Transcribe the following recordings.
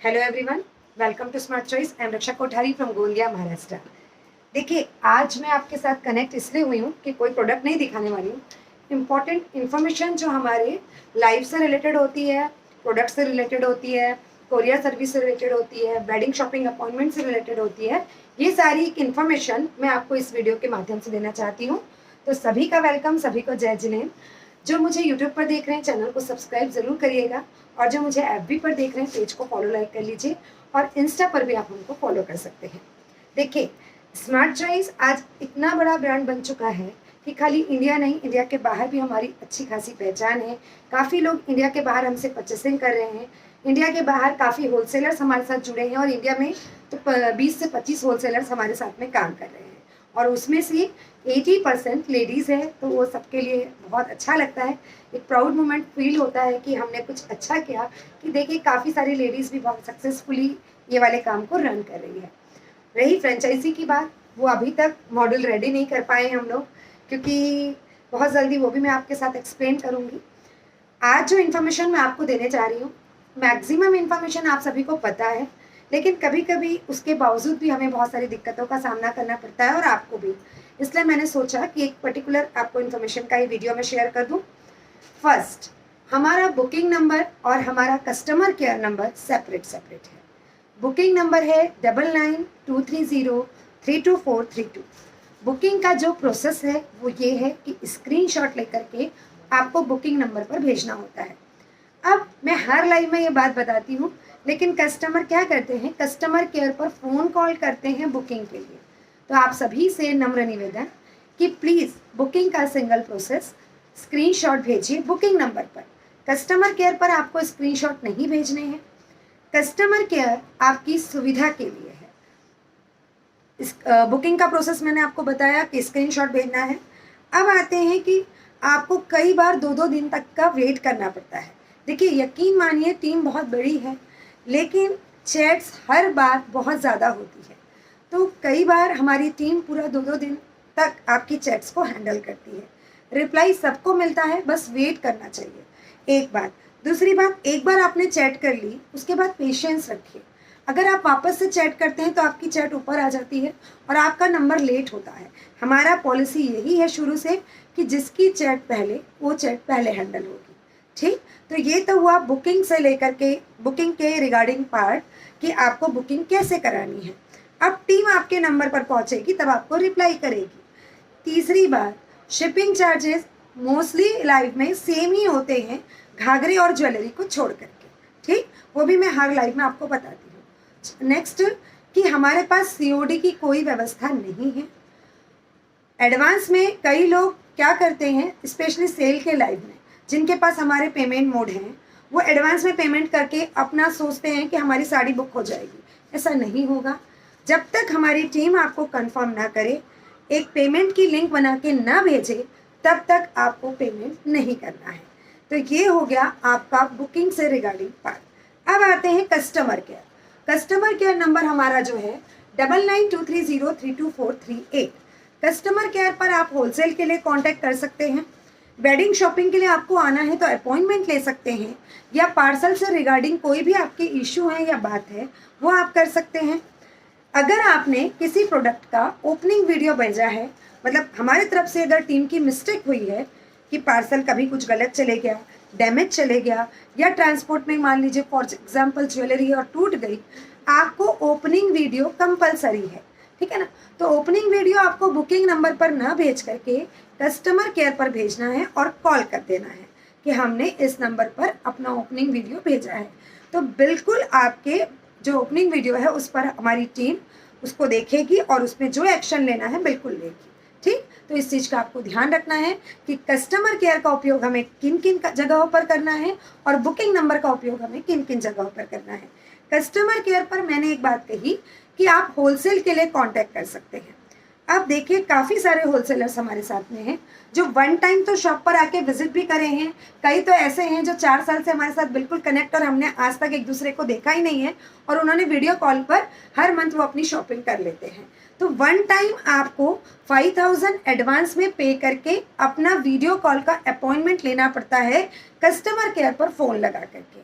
Hello everyone, welcome to Smart Choice. I am Raksha Kothari from Gondia, Maharashtra. देखिए, आज मैं आपके साथ कनेक्ट इसलिए हुई हूँ कि कोई प्रोडक्ट नहीं दिखाने वाली हूँ। इम्पॉर्टेंट इन्फॉर्मेशन जो हमारे लाइफ से रिलेटेड होती है, प्रोडक्ट से रिलेटेड होती है, कोरियर सर्विस से रिलेटेड होती है, वेडिंग शॉपिंग अपॉइंटमेंट से रिलेटेड होती है, ये सारी इन्फॉर्मेशन मैं आपको इस वीडियो के माध्यम से देना चाहती हूँ। तो सभी का वेलकम, सभी को जय जिनेंद्र। जो मुझे यूट्यूब पर देख रहे हैं, चैनल को सब्सक्राइब जरूर करिएगा, और जो मुझे एफबी पर देख रहे हैं, पेज को फॉलो लाइक कर लीजिए, और इंस्टा पर भी आप हमको फॉलो कर सकते हैं। देखिए, स्मार्ट चॉइस आज इतना बड़ा ब्रांड बन चुका है कि खाली इंडिया नहीं, इंडिया के बाहर भी हमारी अच्छी खासी पहचान है। काफ़ी लोग इंडिया के बाहर हमसे परचेसिंग कर रहे हैं। इंडिया के बाहर काफ़ी होलसेलर्स हमारे साथ जुड़े हैं, और इंडिया में तो 20 से 25 होलसेलर्स हमारे साथ में काम कर रहे हैं, और उसमें से 80% लेडीज़ है। तो वो सबके लिए बहुत अच्छा लगता है, एक प्राउड मोमेंट फील होता है कि हमने कुछ अच्छा किया, कि देखिए काफ़ी सारी लेडीज़ भी बहुत सक्सेसफुली ये वाले काम को रन कर रही है। रही फ्रेंचाइजी की बात, वो अभी तक मॉडल रेडी नहीं कर पाए हम लोग, क्योंकि बहुत जल्दी वो भी मैं आपके साथ एक्सप्लेन करूँगी। आज जो इन्फॉर्मेशन मैं आपको देने जा रही हूँ, मैक्सिमम इन्फॉर्मेशन आप सभी को पता है, लेकिन कभी कभी उसके बावजूद भी हमें बहुत सारी दिक्कतों का सामना करना पड़ता है, और आपको भी। इसलिए मैंने सोचा कि एक पर्टिकुलर आपको इन्फॉर्मेशन का ही वीडियो में शेयर कर दूँ। फर्स्ट, हमारा बुकिंग नंबर और हमारा कस्टमर केयर नंबर सेपरेट है। बुकिंग नंबर है 9923032432। बुकिंग का जो प्रोसेस है वो ये है कि स्क्रीनशॉट लेकर के आपको बुकिंग नंबर पर भेजना होता है। अब मैं हर लाइव में ये बात बताती हूँ, लेकिन कस्टमर क्या करते हैं, कस्टमर केयर पर फ़ोन कॉल करते हैं बुकिंग के लिए। तो आप सभी से नम्र निवेदन कि प्लीज़ बुकिंग का सिंगल प्रोसेस स्क्रीनशॉट भेजिए बुकिंग नंबर पर। कस्टमर केयर पर आपको स्क्रीनशॉट नहीं भेजने हैं। कस्टमर केयर आपकी सुविधा के लिए है। इस बुकिंग का प्रोसेस मैंने आपको बताया कि स्क्रीनशॉट भेजना है। अब आते हैं कि आपको कई बार 2-2 दिन तक का वेट करना पड़ता है। देखिए, यकीन मानिए, टीम बहुत बड़ी है, लेकिन चैट्स हर बार बहुत ज़्यादा होती है। तो कई बार हमारी टीम पूरा 2-2 दिन तक आपकी चैट्स को हैंडल करती है। रिप्लाई सबको मिलता है, बस वेट करना चाहिए, एक बात। दूसरी बात, एक बार आपने चैट कर ली, उसके बाद पेशेंस रखिए। अगर आप वापस से चैट करते हैं तो आपकी चैट ऊपर आ जाती है और आपका नंबर लेट होता है। हमारा पॉलिसी यही है शुरू से कि जिसकी चैट पहले, वो चैट पहले हैंडल होगी। ठीक, तो ये तो हुआ बुकिंग से लेकर के, बुकिंग के रिगार्डिंग पार्ट, कि आपको बुकिंग कैसे करानी है। अब टीम आपके नंबर पर पहुंचेगी, तब आपको रिप्लाई करेगी। तीसरी बात, शिपिंग चार्जेस मोस्टली लाइव में सेम ही होते हैं, घाघरे और ज्वेलरी को छोड़ करके। ठीक, वो भी मैं हर लाइव में आपको बताती हूँ। नेक्स्ट, कि हमारे पास सीओडी की कोई व्यवस्था नहीं है। एडवांस में कई लोग क्या करते हैं, स्पेशली सेल के लाइव में, जिनके पास हमारे पेमेंट मोड हैं, वो एडवांस में पेमेंट करके अपना सोचते हैं कि हमारी साड़ी बुक हो जाएगी। ऐसा नहीं होगा। जब तक हमारी टीम आपको कंफर्म ना करे, एक पेमेंट की लिंक बना के ना भेजे, तब तक आपको पेमेंट नहीं करना है। तो ये हो गया आपका बुकिंग से रिगार्डिंग पार्ट। अब आते हैं customer care. Customer care number हमारा जो है 9923032438। कस्टमर केयर पर आप होलसेल के लिए कांटेक्ट कर सकते हैं। वेडिंग शॉपिंग के लिए आपको आना है तो अपॉइंटमेंट ले सकते हैं, या पार्सल से रिगार्डिंग कोई भी आपके इशू है या बात है, वो आप कर सकते हैं। अगर आपने किसी प्रोडक्ट का ओपनिंग वीडियो भेजा है, मतलब हमारी तरफ से अगर टीम की मिस्टेक हुई है कि पार्सल कभी कुछ गलत चले गया, डैमेज चले गया, या ट्रांसपोर्ट में मान लीजिए फॉर एग्जांपल ज्वेलरी और टूट गई, आपको ओपनिंग वीडियो कंपलसरी है। ठीक है ना। तो ओपनिंग वीडियो आपको बुकिंग नंबर पर ना भेज करके कस्टमर केयर पर भेजना है, और कॉल कर देना है कि हमने इस नंबर पर अपना ओपनिंग वीडियो भेजा है। तो बिल्कुल आपके जो ओपनिंग वीडियो है उस पर हमारी टीम उसको देखेगी, और उसमें जो एक्शन लेना है बिल्कुल लेगी। ठीक, तो इस चीज़ का आपको ध्यान रखना है कि कस्टमर केयर का उपयोग हमें किन किन जगहों पर करना है, और बुकिंग नंबर का उपयोग हमें किन किन जगहों पर करना है। कस्टमर केयर पर मैंने एक बात कही कि आप होलसेल के लिए कांटेक्ट कर सकते हैं। अब देखिए, काफ़ी सारे होलसेलर्स हमारे साथ में हैं जो वन टाइम तो शॉप पर आके विजिट भी करे हैं। कई तो ऐसे हैं जो 4 साल से हमारे साथ बिल्कुल कनेक्ट, और हमने आज तक एक दूसरे को देखा ही नहीं है, और उन्होंने वीडियो कॉल पर हर मंथ वो अपनी शॉपिंग कर लेते हैं। तो वन टाइम आपको 5000 एडवांस में पे करके अपना वीडियो कॉल का अपॉइंटमेंट लेना पड़ता है कस्टमर केयर पर फ़ोन लगा करके।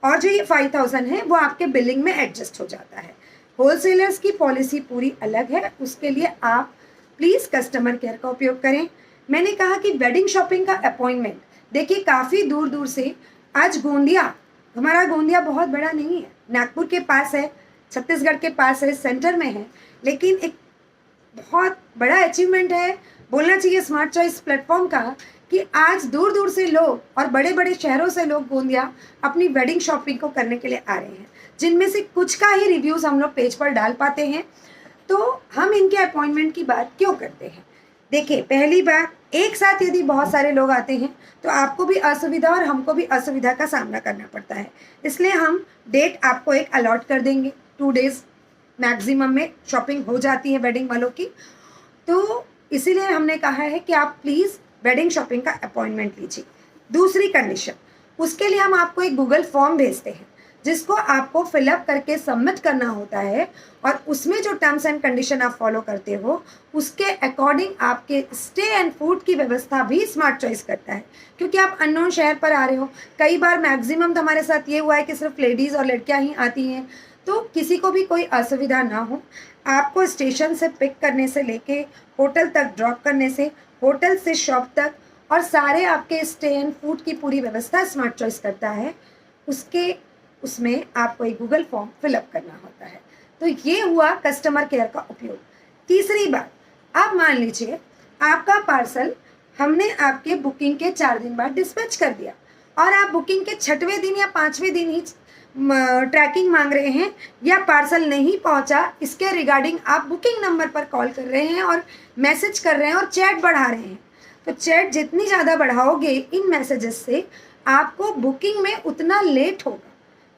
और जो ये 5000 है वो आपके बिलिंग में एडजस्ट हो जाता है। होलसेलर्स की पॉलिसी पूरी अलग है, उसके लिए आप प्लीज़ कस्टमर केयर का उपयोग करें। मैंने कहा कि वेडिंग शॉपिंग का अपॉइंटमेंट, देखिए काफ़ी दूर दूर से, आज गोंदिया, हमारा गोंदिया बहुत बड़ा नहीं है, नागपुर के पास है, छत्तीसगढ़ के पास है, सेंटर में है, लेकिन एक बहुत बड़ा अचीवमेंट है, बोलना चाहिए स्मार्ट चॉइस प्लेटफॉर्म का, कि आज दूर दूर से लोग और बड़े बड़े शहरों से लोग गोंदिया अपनी वेडिंग शॉपिंग को करने के लिए आ रहे हैं, जिनमें से कुछ का ही रिव्यूज़ हम लोग पेज पर डाल पाते हैं। तो हम इनके अपॉइंटमेंट की बात क्यों करते हैं? देखिए, पहली बात, एक साथ यदि बहुत सारे लोग आते हैं तो आपको भी असुविधा और हमको भी असुविधा का सामना करना पड़ता है, इसलिए हम डेट आपको एक अलॉट कर देंगे, 2 डेज़ मैक्सिमम में शॉपिंग हो जाती है वेडिंग वालों की। तो इसीलिए हमने कहा है कि आप प्लीज़ वेडिंग शॉपिंग का अपॉइंटमेंट लीजिए। दूसरी कंडीशन, उसके लिए हम आपको एक गूगल फॉर्म भेजते हैं, जिसको आपको फिलअप करके सबमिट करना होता है, और उसमें जो टर्म्स एंड कंडीशन आप फॉलो करते हो उसके अकॉर्डिंग आपके स्टे एंड फूड की व्यवस्था भी स्मार्ट चॉइस करता है, क्योंकि आप अननोन शहर पर आ रहे हो। कई बार मैक्सिमम तो हमारे साथ ये हुआ है कि सिर्फ लेडीज़ और लड़कियां ही आती हैं, तो किसी को भी कोई असुविधा ना हो, आपको स्टेशन से पिक करने से लेके होटल तक ड्रॉप करने से, होटल से शॉप तक, और सारे आपके स्टे एंड फूड की पूरी व्यवस्था स्मार्ट चॉइस करता है। उसमें आपको एक गूगल फॉर्म फिलअप करना होता है। तो ये हुआ कस्टमर केयर का उपयोग। तीसरी बात, आप मान लीजिए आपका पार्सल हमने आपके बुकिंग के 4 दिन बाद डिस्पैच कर दिया, और आप बुकिंग के 6वें दिन या 5वें दिन ही ट्रैकिंग मांग रहे हैं, या पार्सल नहीं पहुंचा, इसके रिगार्डिंग आप बुकिंग नंबर पर कॉल कर रहे हैं और मैसेज कर रहे हैं और चैट बढ़ा रहे हैं। तो चैट जितनी ज़्यादा बढ़ाओगे इन मैसेजेस से, आपको बुकिंग में उतना लेट होगा,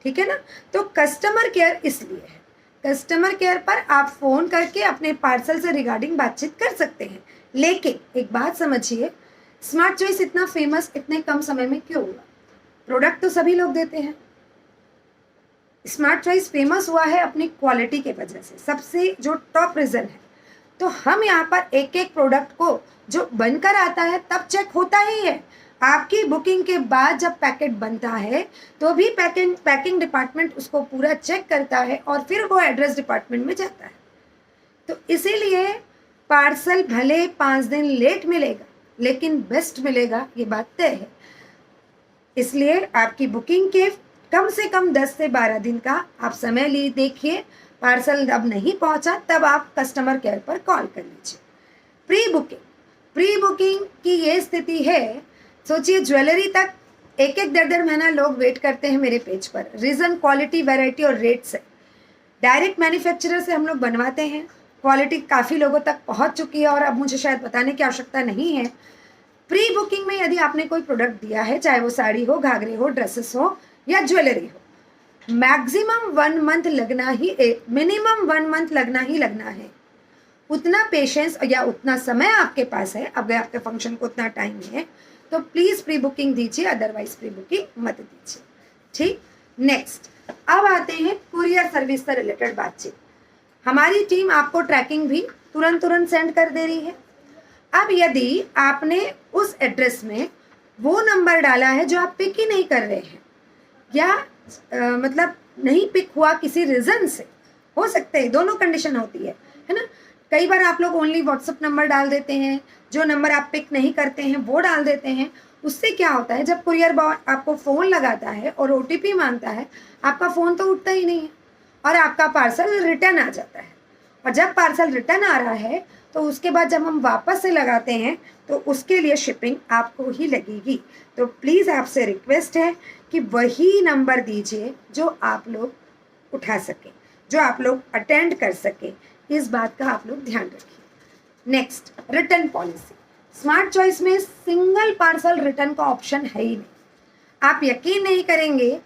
ठीक है ना। तो कस्टमर केयर इसलिए है, कस्टमर केयर पर आप फ़ोन करके अपने पार्सल से रिगार्डिंग बातचीत कर सकते हैं। लेकिन एक बात समझिए, स्मार्ट चॉइस इतना फेमस इतने कम समय में क्यों हुआ? प्रोडक्ट तो सभी लोग देते हैं। स्मार्ट चॉइस फेमस हुआ है अपनी क्वालिटी के वजह से, सबसे जो टॉप रीज़न है। तो हम यहाँ पर एक एक प्रोडक्ट को जो बनकर आता है तब चेक होता ही है, आपकी बुकिंग के बाद जब पैकेट बनता है तो भी पैकिंग डिपार्टमेंट उसको पूरा चेक करता है और फिर वो एड्रेस डिपार्टमेंट में जाता है। तो इसीलिए पार्सल भले 5 दिन लेट मिलेगा, लेकिन बेस्ट मिलेगा, ये बात तय है। इसलिए आपकी बुकिंग के कम से कम 10 से 12 दिन का आप समय देखिए, पार्सल अब नहीं पहुंचा तब आप कस्टमर केयर पर कॉल कर लीजिए। प्री बुकिंग की ये स्थिति है, सोचिए ज्वेलरी तक एक 1.5 महीना लोग वेट करते हैं मेरे पेज पर। रीज़न क्वालिटी, वैरायटी और रेट से। डायरेक्ट मैन्युफैक्चरर से हम लोग बनवाते हैं, क्वालिटी काफ़ी लोगों तक पहुंच चुकी है और अब मुझे शायद बताने की आवश्यकता नहीं है। प्री बुकिंग में यदि आपने कोई प्रोडक्ट दिया है, चाहे वो साड़ी हो, घाघरे हो, ड्रेसेस हो या ज्वेलरी हो, मैक्सिमम 1 मंथ लगना ही, मिनिमम 1 मंथ लगना है। उतना पेशेंस या उतना समय आपके पास है, अगर आपके फंक्शन को उतना टाइम है तो प्लीज़ प्री बुकिंग दीजिए, अदरवाइज प्री बुकिंग मत दीजिए, ठीक। नेक्स्ट, अब आते हैं कुरियर सर्विस से रिलेटेड बातचीत। हमारी टीम आपको ट्रैकिंग भी तुरंत सेंड कर दे रही है। अब यदि आपने उस एड्रेस में वो नंबर डाला है जो आप पिक ही नहीं कर रहे हैं, या मतलब नहीं पिक हुआ किसी रीज़न से, हो सकते हैं, दोनों कंडीशन होती है ना। कई बार आप लोग ओनली व्हाट्सअप नंबर डाल देते हैं, जो नंबर आप पिक नहीं करते हैं वो डाल देते हैं। उससे क्या होता है, जब कुरियर बॉय आपको फ़ोन लगाता है और OTP मांगता है, आपका फ़ोन तो उठता ही नहीं है और आपका पार्सल रिटर्न आ जाता है। और जब पार्सल रिटर्न आ रहा है तो उसके बाद जब हम वापस से लगाते हैं तो उसके लिए शिपिंग आपको ही लगेगी। तो प्लीज़ आपसे रिक्वेस्ट है कि वही नंबर दीजिए जो आप लोग उठा सकें, जो आप लोग अटेंड कर सकें। इस बात का आप लोग ध्यान रखिए। Next, return policy. Smart choice में सिंगल पार्सल रिटर्न का ऑप्शन है ही नहीं। आप यकीन नहीं करेंगे,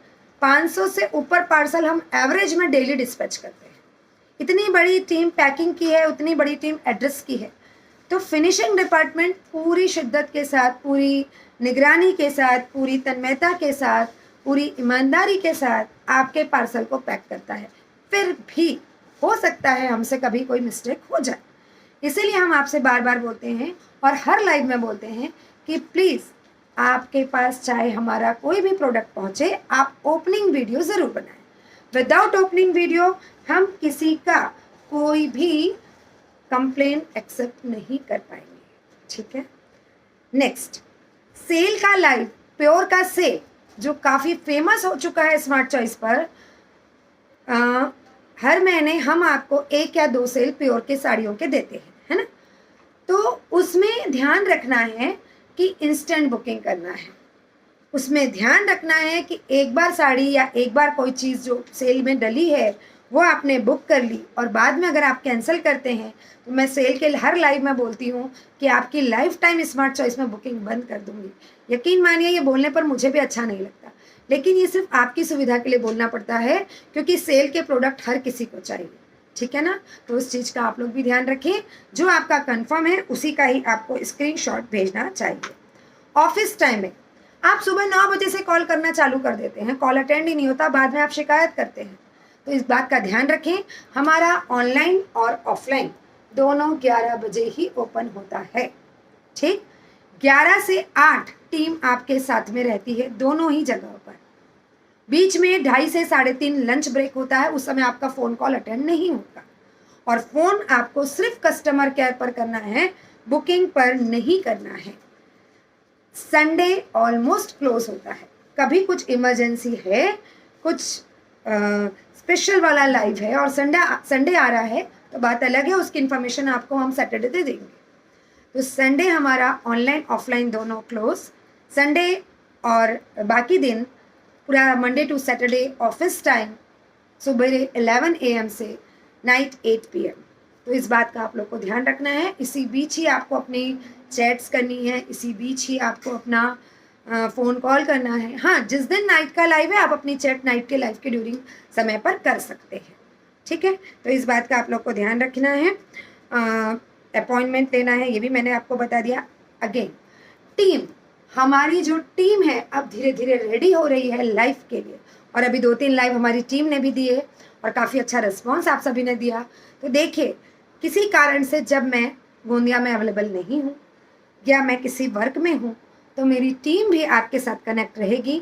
500 से ऊपर पार्सल हम एवरेज में डेली डिस्पैच करते हैं। इतनी बड़ी टीम पैकिंग की है, उतनी बड़ी टीम एड्रेस की है। तो फिनिशिंग डिपार्टमेंट पूरी शिद्दत के साथ, पूरी निगरानी के साथ, पूरी तन्मयता के साथ, पूरी ईमानदारी के साथ आपके पार्सल को पैक करता है। फिर भी हो सकता है हमसे कभी कोई मिस्टेक हो जाए, इसीलिए हम आपसे बार बार बोलते हैं और हर लाइव में बोलते हैं कि प्लीज़ आपके पास चाहे हमारा कोई भी प्रोडक्ट पहुंचे, आप ओपनिंग वीडियो ज़रूर बनाएं। विदाउट ओपनिंग वीडियो हम किसी का कोई भी कंप्लेन एक्सेप्ट नहीं कर पाएंगे, ठीक है। नेक्स्ट, सेल का लाइव, प्योर का सेल जो काफ़ी फेमस हो चुका है स्मार्ट चॉइस पर। हर महीने हम आपको 1 या 2 सेल प्योर के साड़ियों के देते हैं, है ना। तो उसमें ध्यान रखना है कि इंस्टेंट बुकिंग करना है। उसमें ध्यान रखना है कि एक बार साड़ी या एक बार कोई चीज़ जो सेल में डली है वो आपने बुक कर ली और बाद में अगर आप कैंसिल करते हैं तो मैं सेल के हर लाइव में बोलती हूँ कि आपकी लाइफ टाइम स्मार्ट चॉइस में बुकिंग बंद कर दूँगी। यकीन मानिए ये बोलने पर मुझे भी अच्छा नहीं लगता, लेकिन ये सिर्फ आपकी सुविधा के लिए बोलना पड़ता है क्योंकि सेल के प्रोडक्ट हर किसी को चाहिए, ठीक है ना। तो उस चीज़ का आप लोग भी ध्यान रखें, जो आपका कंफर्म है उसी का ही आपको स्क्रीनशॉट भेजना चाहिए। ऑफिस टाइम में आप सुबह 9 बजे से कॉल करना चालू कर देते हैं, कॉल अटेंड ही नहीं होता, बाद में आप शिकायत करते हैं। तो इस बात का ध्यान रखें, हमारा ऑनलाइन और ऑफलाइन दोनों 11 बजे ही ओपन होता है, ठीक। 11 से 8 टीम आपके साथ में रहती है दोनों ही जगहों पर। बीच में 2:30 से 3:30 लंच ब्रेक होता है, उस समय आपका फ़ोन कॉल अटेंड नहीं होता और फ़ोन आपको सिर्फ कस्टमर केयर पर करना है, बुकिंग पर नहीं करना है। संडे ऑलमोस्ट क्लोज होता है, कभी कुछ इमरजेंसी है, कुछ स्पेशल वाला लाइव है और संडे आ रहा है तो बात अलग है, उसकी इन्फॉर्मेशन आपको हम सैटरडे दे देंगे। तो संडे हमारा ऑनलाइन ऑफलाइन दोनों क्लोज, संडे और बाकी दिन पूरा Monday to Saturday office time सुबह 11 AM से नाइट 8 PM। तो इस बात का आप लोग को ध्यान रखना है। इसी बीच ही आपको अपनी चैट्स करनी है, इसी बीच ही आपको अपना फ़ोन कॉल करना है। हाँ, जिस दिन नाइट का लाइव है आप अपनी चैट नाइट के लाइव के ड्यूरिंग समय पर कर सकते हैं, ठीक है। तो इस बात का आप लोग को ध्यान रखना है। अपॉइंटमेंट लेना है ये भी मैंने आपको बता दिया। अगेन टीम, हमारी जो टीम है अब धीरे धीरे रेडी हो रही है लाइव के लिए और अभी 2-3 लाइव हमारी टीम ने भी दिए और काफ़ी अच्छा रिस्पॉन्स आप सभी ने दिया। तो देखिए, किसी कारण से जब मैं गोंदिया में अवेलेबल नहीं हूँ या मैं किसी वर्क में हूँ तो मेरी टीम भी आपके साथ कनेक्ट रहेगी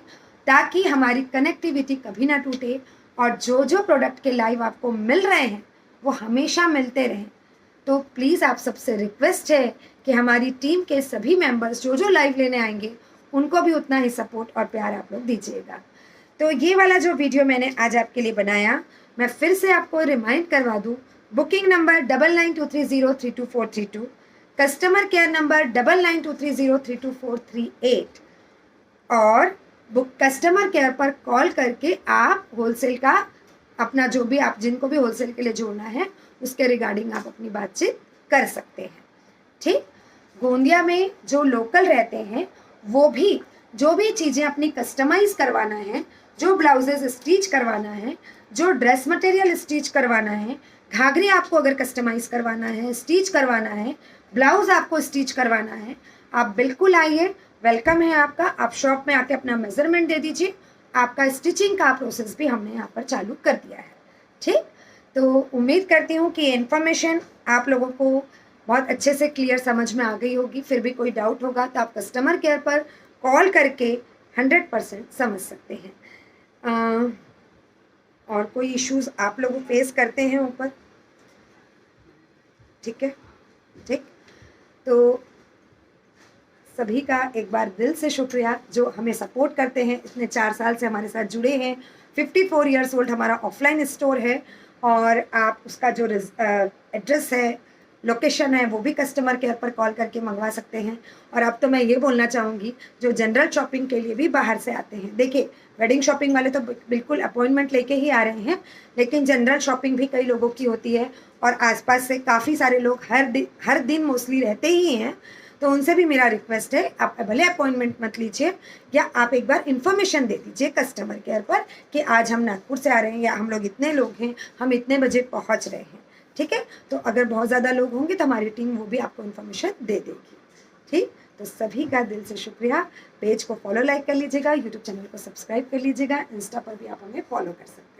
ताकि हमारी कनेक्टिविटी कभी ना टूटे और जो जो प्रोडक्ट के लाइव आपको मिल रहे हैं वो हमेशा मिलते रहें। तो प्लीज़ आप सबसे रिक्वेस्ट है कि हमारी टीम के सभी मेंबर्स जो जो लाइव लेने आएंगे उनको भी उतना ही सपोर्ट और प्यार आप लोग दीजिएगा। तो ये वाला जो वीडियो मैंने आज आपके लिए बनाया, मैं फिर से आपको रिमाइंड करवा दूँ, booking number 9923032432, customer care number 9923032438 और बुक कस्टमर केयर पर कॉल करके आप होलसेल का अपना जो भी आप जिनको भी होलसेल के लिए जोड़ना है उसके रिगार्डिंग आप अपनी बातचीत कर सकते हैं, ठीक। गोंदिया में जो लोकल रहते हैं वो भी जो भी चीज़ें अपनी कस्टमाइज़ करवाना है, जो ब्लाउजेज स्टिच करवाना है, जो ड्रेस मटेरियल स्टिच करवाना है, घाघरे आपको अगर कस्टमाइज़ करवाना है, स्टिच करवाना है, ब्लाउज़ आपको स्टिच करवाना है, आप बिल्कुल आइए, वेलकम है आपका। आप शॉप में आके अपना मेज़रमेंट दे दीजिए, आपका स्टिचिंग का प्रोसेस भी हमने यहाँ पर चालू कर दिया है, ठीक। तो उम्मीद करती हूँ कि ये इन्फॉर्मेशन आप लोगों को बहुत अच्छे से क्लियर समझ में आ गई होगी। फिर भी कोई डाउट होगा तो आप कस्टमर केयर पर कॉल करके 100% समझ सकते हैं। और कोई इश्यूज़ आप लोग फेस करते हैं ऊपर, ठीक है, ठीक। तो सभी का एक बार दिल से शुक्रिया जो हमें सपोर्ट करते हैं, इतने 4 साल से हमारे साथ जुड़े हैं। 54 ईयर्स ओल्ड हमारा ऑफलाइन स्टोर है और आप उसका जो एड्रेस है, लोकेशन है, वो भी कस्टमर केयर पर कॉल करके मंगवा सकते हैं। और अब तो मैं ये बोलना चाहूँगी, जो जनरल शॉपिंग के लिए भी बाहर से आते हैं, देखिए वेडिंग शॉपिंग वाले तो बिल्कुल अपॉइंटमेंट लेके ही आ रहे हैं, लेकिन जनरल शॉपिंग भी कई लोगों की होती है और आसपास से काफ़ी सारे लोग हर दिन मोस्टली रहते ही हैं। तो उनसे भी मेरा रिक्वेस्ट है, आप भले अपॉइंटमेंट मत लीजिए या आप एक बार इन्फॉर्मेशन दे दीजिए कस्टमर केयर पर कि आज हम नागपुर से आ रहे हैं या हम लोग इतने लोग हैं, हम इतने बजे पहुंच रहे हैं, ठीक है। तो अगर बहुत ज़्यादा लोग होंगे तो हमारी टीम वो भी आपको इन्फॉर्मेशन दे देगी, ठीक। तो सभी का दिल से शुक्रिया। पेज को फॉलो लाइक कर लीजिएगा, यूट्यूब चैनल को सब्सक्राइब कर लीजिएगा, इंस्टा पर भी आप हमें फॉलो कर सकते हैं।